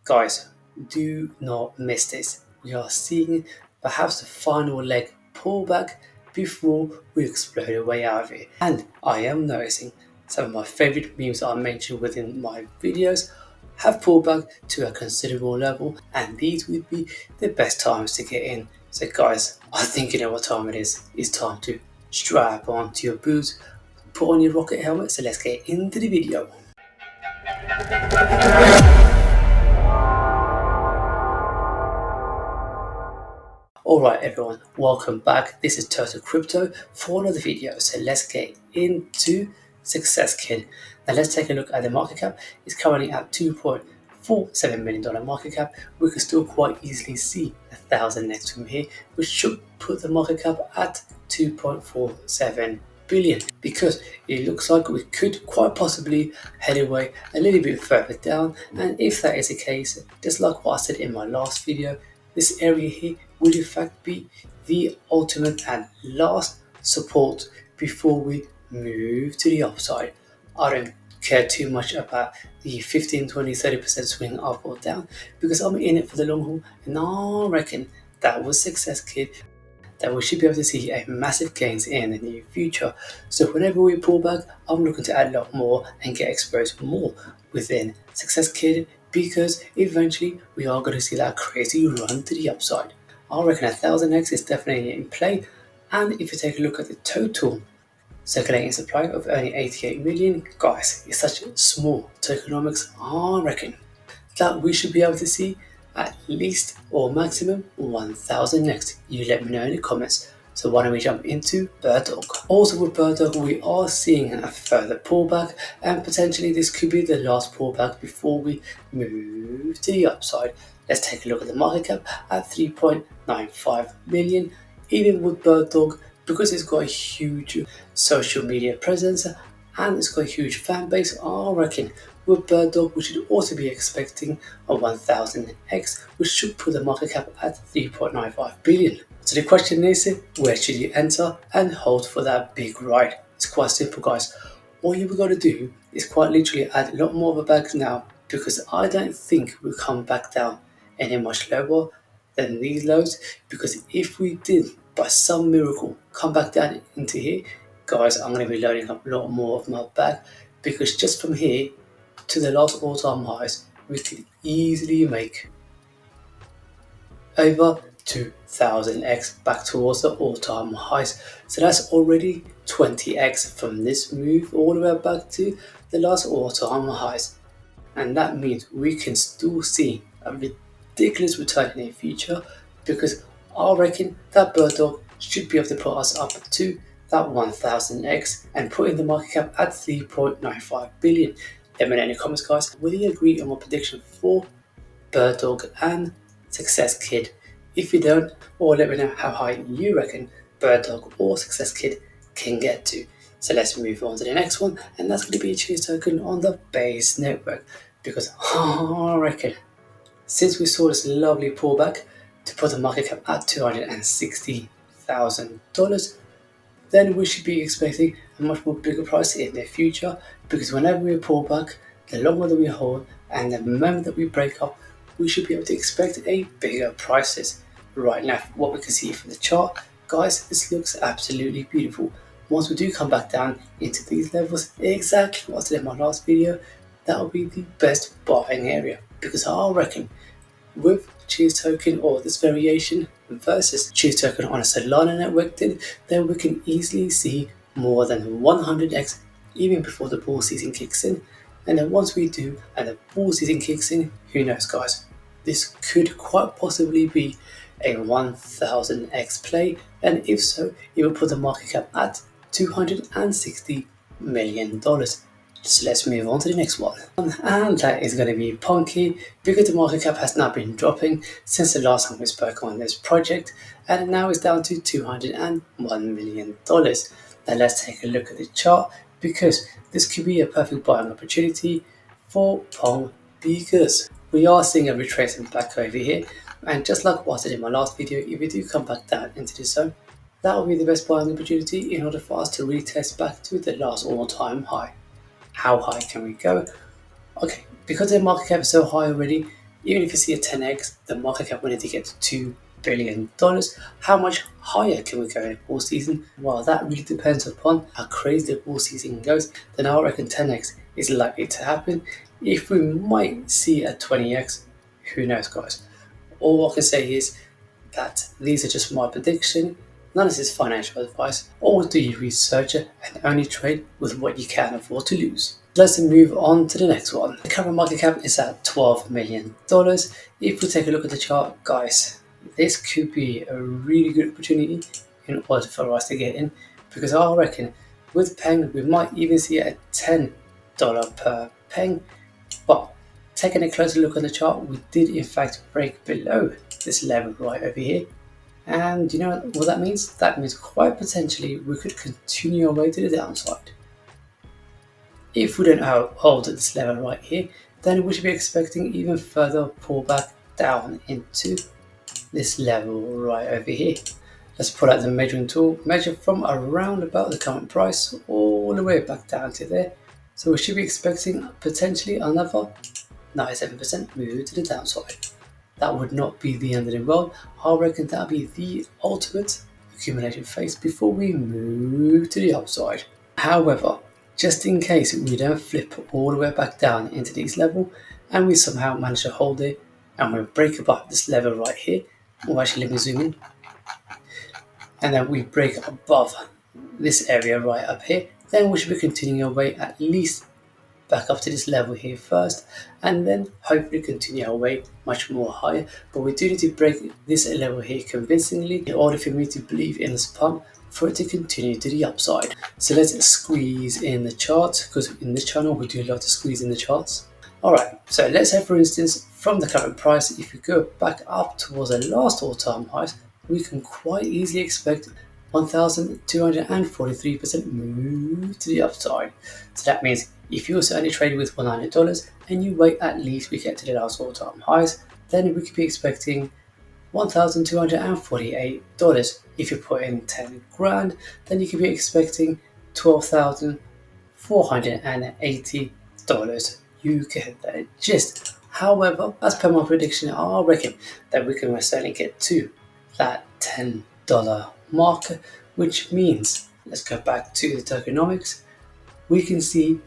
Guys, do not miss this. We are seeing perhaps the final leg pullback before we explode away out of it. And I am noticing some of my favorite memes I mentioned within my videos have pulled back to a considerable level, and these would be the best times to get in. So guys, I think you know what time it is. It's time to strap onto your boots, put on your rocket helmet, so let's get into the video. Alright everyone, welcome back. This is Total Crypto for another video. So let's get into Success Kid. Now let's take a look at the market cap. It's currently at $2.47 million market cap. We can still quite easily see 1,000x from here, which should put the market cap at 2.47 billion, because it looks like we could quite possibly head away a little bit further down. And if that is the case, just like what I said in my last video, this area here will in fact be the ultimate and last support before we move to the upside. I don't care too much about the 15, 20, 30% swing up or down, because I'm in it for the long haul, and I reckon that was Success Kid that we should be able to see a massive gains in the near future. So whenever we pull back, I'm looking to add a lot more and get exposed more within Success Kid, because eventually we are going to see that crazy run to the upside. I reckon 1,000x is definitely in play, and if you take a look at the total circulating supply of only 88 million, guys, it's such small tokenomics. I reckon that we should be able to see at least or maximum 1,000x. You let me know in the comments. So why don't we jump into Birddog? Also with Birddog, we are seeing a further pullback, and potentially this could be the last pullback before we move to the upside. Let's take a look at the market cap at 3.95 million. Even with Birddog, because it's got a huge social media presence and it's got a huge fan base, I reckon with Birddog we should also be expecting a 1,000x, which should put the market cap at 3.95 billion. So the question is, where should you enter and hold for that big ride? It's quite simple, guys. All you've got to do is quite literally add a lot more of a bag now, because I don't think we'll come back down any much lower than these lows, because if we did by some miracle come back down into here, guys, I'm going to be loading up a lot more of my bag, because just from here to the last all-time highs we could easily make over 2,000x back towards the all-time highs. So that's already 20x from this move all the way back to the last all-time highs, and that means we can still see a ridiculous return in the future, because I reckon that Birddog should be able to put us up to that 1,000x and put in the market cap at 3.95 billion. Let me know in the comments, guys, whether you agree on my prediction for Birddog and Success Kid. If you don't, or let me know how high you reckon Birddog or Success Kid can get to. So let's move on to the next one, and that's going to be a cheese token on the base network, because I reckon since we saw this lovely pullback to put the market cap at $260,000, then we should be expecting a much more bigger price in the future, because whenever we pull back, the longer that we hold and the moment that we break up, we should be able to expect a bigger prices. Right now, what we can see from the chart, guys, this looks absolutely beautiful. Once we do come back down into these levels, exactly what I said in my last video, that will be the best buying area, because I reckon with cheese token or this variation versus cheese token on a Solana network, then we can easily see more than 100x even before the bull season kicks in. And then once we do and the bull season kicks in, who knows, guys, this could quite possibly be a 1,000x play, and if so, it will put the market cap at $260 million. So let's move on to the next one, and that is going to be Ponke, because the market cap has now been dropping since the last time we spoke on this project, and now it's down to $201 million. Now let's take a look at the chart, because this could be a perfect buying opportunity for Peng, because we are seeing a retracement back over here, and just like what I did in my last video, if we do come back down into this zone, that will be the best buying opportunity in order for us to retest back to the last all-time high. How high can we go? Okay, because the market cap is so high already, Even if you see a 10x, the market cap will need to get to $2 billion. How much higher can we go in a bull season? Well, that really depends upon how crazy the bull season goes. Then I reckon 10x is likely to happen. If we might see a 20x, who knows, guys? All I can say is that these are just my prediction. None of this is financial advice. Always do your research and only trade with what you can afford to lose. Let's move on to the next one. The current market cap is at $12 million. If we take a look at the chart, guys, this could be a really good opportunity in order for us to get in, because I reckon with Peng we might even see a $10 per Peng. But taking a closer look on the chart, we did in fact break below this level right over here. And you know what that means? That means quite potentially we could continue our way to the downside. If we don't hold this level right here, then we should be expecting even further pullback down into this level right over here. Let's pull out the measuring tool, measure from around about the current price all the way back down to there. So we should be expecting potentially another 97% move to the downside. That would not be the end of the world. I reckon that would be the ultimate accumulation phase before we move to the upside. However, just in case we don't flip all the way back down into this level and we somehow manage to hold it and we break above this level right here, well, actually let me zoom in, and then we break above this area right up here, then we should be continuing our way at least back up to this level here first, and then hopefully continue our way much more higher. But we do need to break this level here convincingly in order for me to believe in this pump for it to continue to the upside. So let's squeeze in the charts, because in this channel we do a lot to squeeze in the charts. Alright, so let's say for instance from the current price, if we go back up towards the last all-time highs, we can quite easily expect 1,243% move to the upside. So that means if you also only trade with $100 and you wait at least we get to the last all-time highs, then we could be expecting $1,248. If you put in 10 grand, then you could be expecting $12,480. You get the gist. However, as per my prediction, I reckon that we can most certainly get to that $10 mark, which means, let's go back to the tokenomics, we can see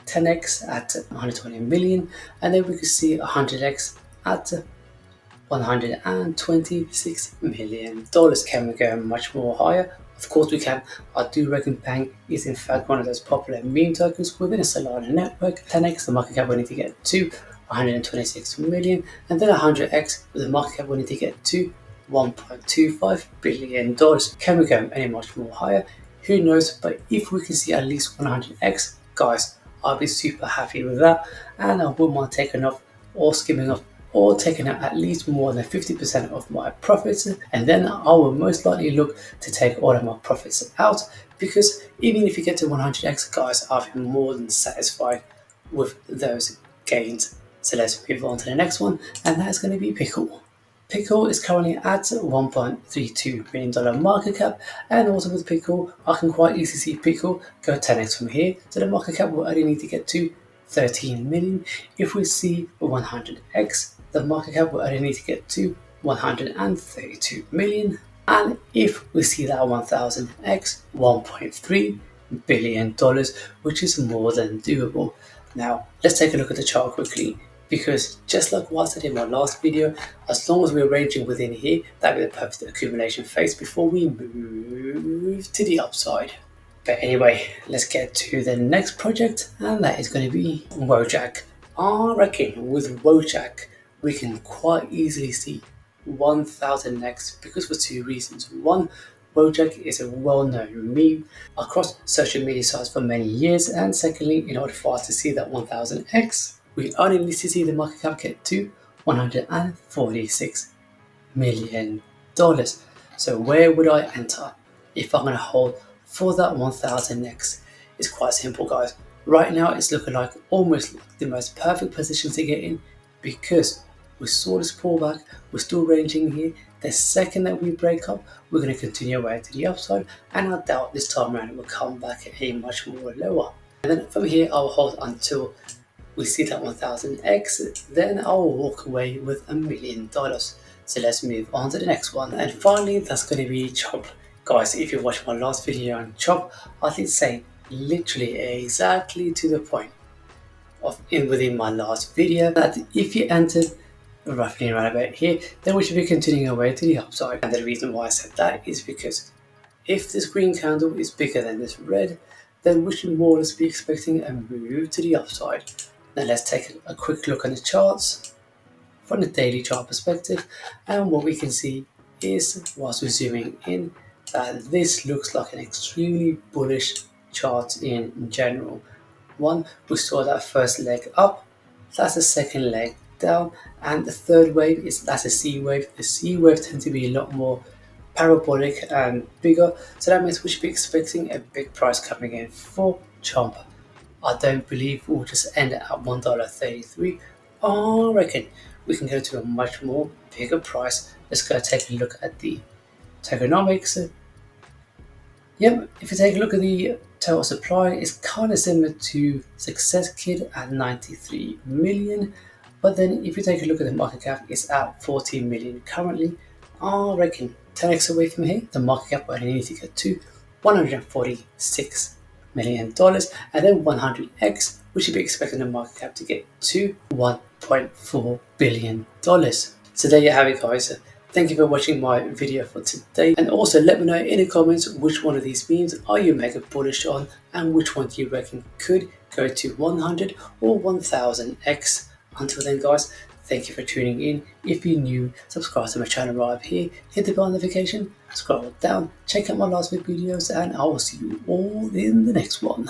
10x at 120 million, and then we can see 100x at $126 million. Can we go much more higher? Of course we can. I do reckon Peng is in fact one of those popular meme tokens within a Solana network. 10x, the market cap will need to get to 126 million, and then 100x with the market cap will need to get to $1.25 billion. Can we go any much more higher? Who knows, but if we can see at least 100x, guys, I'll be super happy with that, and I wouldn't mind taking off or skimming off or taking out at least more than 50% of my profits, and then I will most likely look to take all of my profits out, because even if you get to 100x, guys, I'll be more than satisfied with those gains. So let's move on to the next one, and that's going to be Pickle. Pickle is currently at $1.32 million market cap, and also with Pickle, I can quite easily see Pickle go 10x from here, so the market cap will only need to get to 13 million. If we see 100x, the market cap will only need to get to 132 million. And if we see that 1000x, $1.3 billion, which is more than doable. Now, let's take a look at the chart quickly, because just like what I said in my last video, as long as we're ranging within here, that will be the perfect accumulation phase before we move to the upside. But anyway, let's get to the next project, and that is going to be Wojak. I reckon with Wojak, we can quite easily see 1000x because for two reasons. One, Wojak is a well-known meme across social media sites for many years, and secondly, in order for us to see that 1000x, we only need to see the market cap get to $146 million. So where would I enter if I'm going to hold for that 1000x? It's quite simple, guys. Right now it's looking like almost the most perfect position to get in, because we saw this pullback, we're still ranging here. The second that we break up, we're going to continue away to the upside, and I doubt this time around it will come back a much more lower. And then from here I'll hold until we see that 1000x, then I'll walk away with $1 million. So let's move on to the next one. And finally, that's going to be Chomp. Guys, if you watched my last video on Chomp, I did say literally exactly to the point within my last video that if you entered roughly around about here, then we should be continuing our way to the upside. And the reason why I said that is because if this green candle is bigger than this red, then we should more or less be expecting a move to the upside. Now let's take a quick look at the charts from the daily chart perspective, and what we can see is, whilst we're zooming in, that this looks like an extremely bullish chart in general. One, we saw that first leg up, that's the second leg down, and the third wave that's a C wave. The C wave tends to be a lot more parabolic and bigger, so that means we should be expecting a big price coming in for Chomp. I don't believe we'll just end at $1.33. I reckon we can go to a much more bigger price. Let's go take a look at the tokenomics. Yep, if you take a look at the total supply, it's kind of similar to Success Kid at 93 million. But then if you take a look at the market cap, it's at 14 million currently. I reckon 10x away from here, the market cap will need to get to $146 million, and then 100x, we should be expecting the market cap to get to $1.4 billion. So there you have it, guys. Thank you for watching my video for today, and also let me know in the comments which one of these memes are you mega bullish on and which one do you reckon could go to 100 or 1000x. Until then, guys, thank you for tuning in. If you're new, subscribe to my channel right up here, hit the bell notification, scroll down, check out my last week videos, and I will see you all in the next one.